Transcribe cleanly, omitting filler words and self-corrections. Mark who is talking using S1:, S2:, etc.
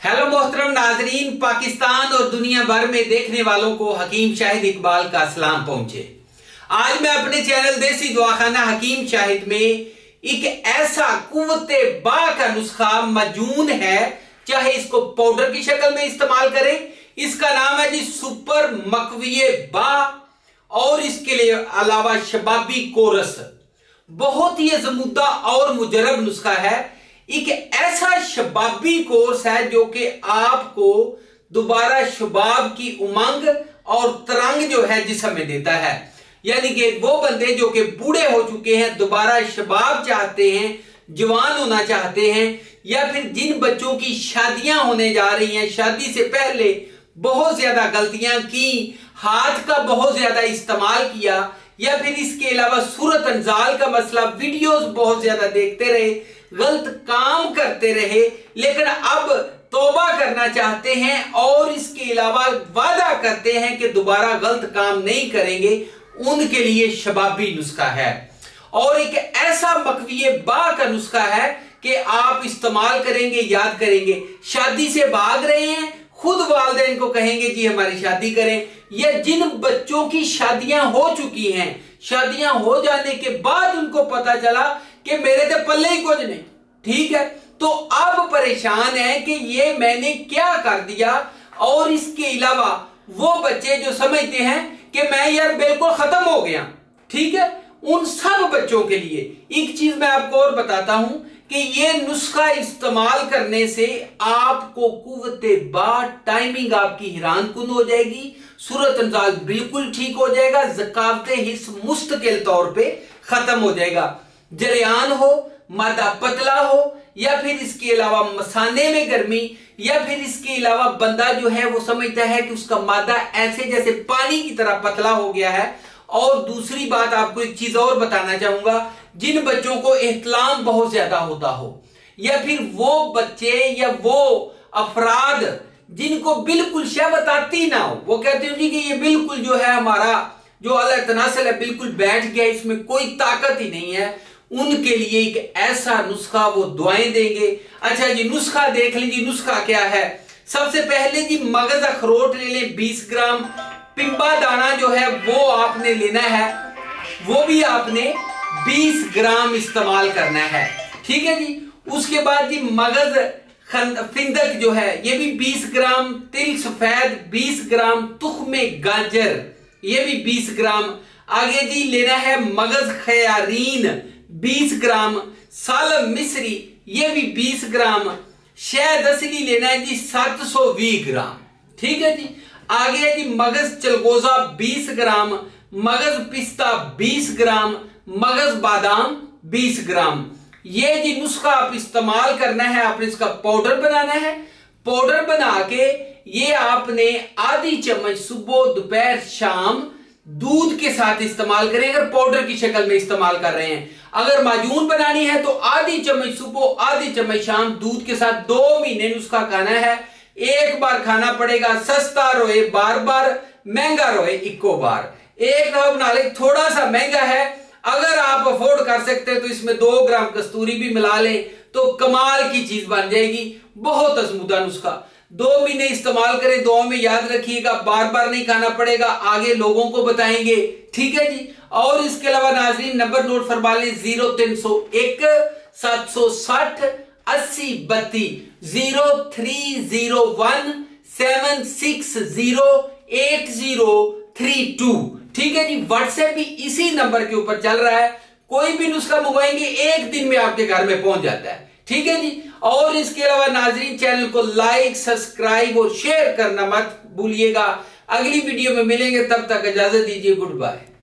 S1: Hello मोहतरम नाजरीन, पाकिस्तान और दुनिया भर में देखने वालों को हकीम शाहिद इकबाल का सलाम पहुंचे। आज मैं अपने चैनल देसी दवाखाना हकीम शाहिद में एक ऐसा कुव्वते बा का नुस्खा मजून है, चाहे इसको पाउडर की शक्ल में इस्तेमाल करें। इसका नाम है जी सुपर मकविये बा और इसके लिए अलावा शबाबी कोरस। बहुत ही जमुदा और मुजरब नुस्खा है। एक ऐसा शबाबी कोर्स है जो कि आपको दोबारा शबाब की उमंग और तरंग जो है जिस्म में देता है। यानी कि वो बंदे जो कि बूढ़े हो चुके हैं, दोबारा शबाब चाहते हैं, जवान होना चाहते हैं, या फिर जिन बच्चों की शादियां होने जा रही हैं, शादी से पहले बहुत ज्यादा गलतियां की, हाथ का बहुत ज्यादा इस्तेमाल किया, या फिर इसके अलावा सूरत अंजाल का मसला, वीडियोस बहुत ज्यादा देखते रहे, गलत काम करते रहे, लेकिन अब तौबा करना चाहते हैं और इसके अलावा वादा करते हैं कि दोबारा गलत काम नहीं करेंगे, उनके लिए शबाबी नुस्खा है। और एक ऐसा मकविये बा का नुस्खा है कि आप इस्तेमाल करेंगे, याद करेंगे। शादी से भाग रहे हैं, खुद वालिदैन को कहेंगे जी हमारी शादी करें, या जिन बच्चों की शादियां हो चुकी हैं, शादियां हो जाने के बाद उनको पता चला कि मेरे तो पल्ले ही कुछ नहीं, ठीक है, तो अब परेशान है कि ये मैंने क्या कर दिया। और इसके अलावा वो बच्चे जो समझते हैं कि मैं यार बिल्कुल खत्म हो गया, ठीक है, उन सब बच्चों के लिए एक चीज मैं आपको और बताता हूं कि ये नुस्खा इस्तेमाल करने से आपको कुव्वते बा, टाइमिंग आपकी हैरान कुन हो जाएगी, सूरत अंजाल बिल्कुल ठीक हो जाएगा, ज़कावते हिस्स मुस्तकिल तौर पे खत्म हो जाएगा। जरियान हो, मादा पतला हो, या फिर इसके अलावा मसाने में गर्मी, या फिर इसके अलावा बंदा जो है वो समझता है कि उसका मादा ऐसे जैसे पानी की तरह पतला हो गया है। और दूसरी बात आपको एक चीज और बताना चाहूंगा, जिन बच्चों को एहतलाम बहुत ज्यादा होता हो, या फिर वो बच्चे या वो अफराद जिनको बिल्कुल शहवत आती ना हो, वो कहते हो जी कि ये बिल्कुल जो है हमारा जो अल्लाह तनासल है बिल्कुल बैठ गया, इसमें कोई ताकत ही नहीं है, उनके लिए एक ऐसा नुस्खा वो दुआएं देंगे। अच्छा जी, नुस्खा देख लीजिए। नुस्खा क्या है? सबसे पहले जी मगज अखरोट ले लें 20 ग्राम, पिंबा दाना जो है वो आपने लेना है, वो भी आपने 20 ग्राम इस्तेमाल करना है, ठीक है जी। उसके बाद जी मगज फिंदक जो है ये भी 20 ग्राम, तिल सफेद 20 ग्राम, तुख्मे गाजर ये भी 20 ग्राम। आगे जी लेना है मगज खयारीन 20 ग्राम, सालम मिस्री ये भी 20 ग्राम, शहद असली लेना है जी 720 ग्राम, ठीक है जी। आगे है जी मगज चलगोजा 20 ग्राम, मगज पिस्ता 20 ग्राम, मगज बादाम 20 ग्राम। ये जी नुस्खा आप इस्तेमाल करना है, आपने इसका पाउडर बनाना है। पाउडर बना के ये आपने आधी चम्मच सुबह दोपहर शाम दूध के साथ इस्तेमाल करें, अगर पाउडर की शक्ल में इस्तेमाल कर रहे हैं। अगर माजून बनानी है तो आधी चम्मच सुबह आधी चम्मच शाम दूध के साथ 2 महीने नुस्खा खाना है। एक बार खाना पड़ेगा, सस्ता रोए बार बार, महंगा रोए इक्को बार। एक दफा बना ले, थोड़ा सा महंगा है, अगर आप अफोर्ड कर सकते हैं तो इसमें 2 ग्राम कस्तूरी भी मिला लें तो कमाल की चीज बन जाएगी। बहुत अजमुदा नुस्खा, 2 महीने इस्तेमाल करें, 2 में याद रखिएगा, बार बार नहीं खाना पड़ेगा, आगे लोगों को बताएंगे, ठीक है जी। और इसके अलावा नाजरीन नंबर नोट फरमा लें 0301 760 80 32, 0301 760 8032, ठीक है जी। व्हाट्सएप भी इसी नंबर के ऊपर चल रहा है, कोई भी नुस्खा मंगवाएंगे 1 दिन में आपके घर में पहुंच जाता है, ठीक है जी। और इसके अलावा नाजरीन चैनल को लाइक, सब्सक्राइब और शेयर करना मत भूलिएगा। अगली वीडियो में मिलेंगे, तब तक इजाजत दीजिए, गुड बाय।